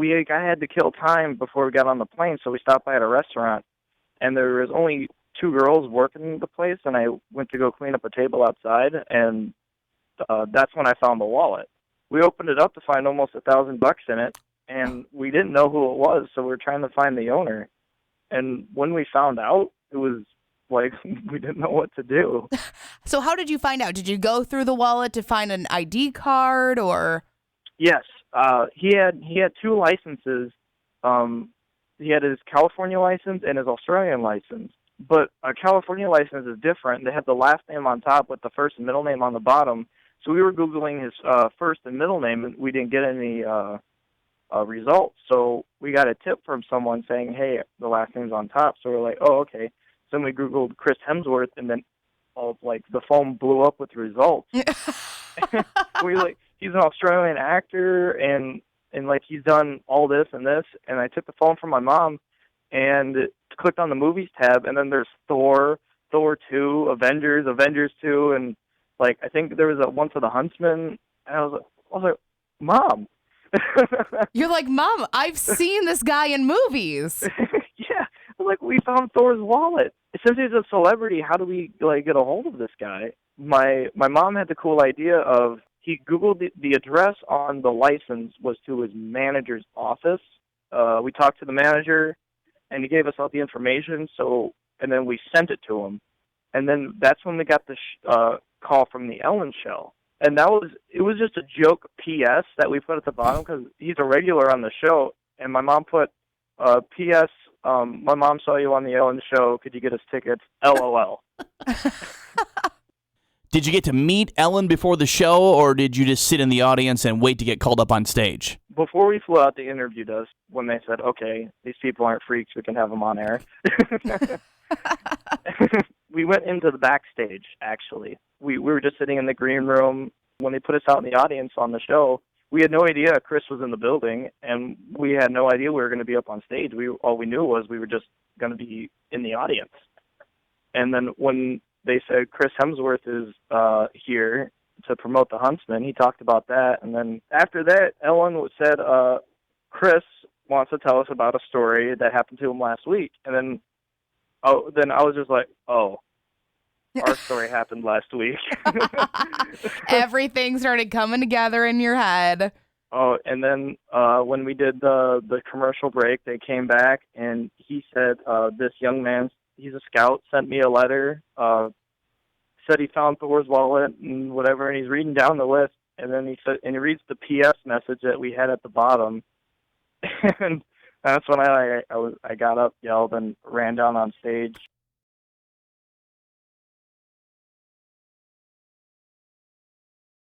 I had to kill time before we got on the plane, so we stopped by at a restaurant, and there was only two girls working the place, and I went to go clean up a table outside, and that's when I found the wallet. We opened it up to find almost $1,000 in it, and we didn't know who it was, so we were trying to find the owner. And when we found out, it was like we didn't know what to do. So how did you find out? Did you go through the wallet to find an ID card or? Yes, he had two licenses. He had his California license and his Australian license. But a California license is different. They have the last name on top with the first and middle name on the bottom. So we were Googling his first and middle name, and we didn't get any results. So we got a tip from someone saying, hey, the last name's on top. So we're like, oh, okay. So then we Googled Chris Hemsworth, and then the phone blew up with results. He's an Australian actor, and he's done all this and this. And I took the phone from my mom and clicked on the movies tab, and then there's Thor 2, Avengers 2, and I think there was one for the Huntsman. And I was like, Mom. You're like, Mom, I've seen this guy in movies. Yeah, we found Thor's wallet. Since he's a celebrity, how do we get a hold of this guy? My mom had the cool idea of he Googled the address on the license was to his manager's office. We talked to the manager, and he gave us all the information. And then we sent it to him, and then that's when we got the call from the Ellen show. And it was just a joke P.S. that we put at the bottom because he's a regular on the show. And my mom put P.S. My mom saw you on the Ellen show. Could you get us tickets? LOL. Did you get to meet Ellen before the show, or did you just sit in the audience and wait to get called up on stage? Before we flew out, they interviewed us when they said, okay, these people aren't freaks. We can have them on air. We went into the backstage, actually. We were just sitting in the green room. When they put us out in the audience on the show, we had no idea Chris was in the building, and we had no idea we were going to be up on stage. All we knew was we were just going to be in the audience. And then when they said Chris Hemsworth is here to promote the Huntsman, he talked about that. And then after that, Ellen said, Chris wants to tell us about a story that happened to him last week. And then I was just like, oh, our story happened last week. Everything started coming together in your head. Oh, and then when we did the commercial break, they came back, and he said this young man, he's a scout, sent me a letter, said he found Thor's wallet and whatever, and he's reading down the list, and then he reads the P.S. message that we had at the bottom, and that's when I got up, yelled, and ran down on stage.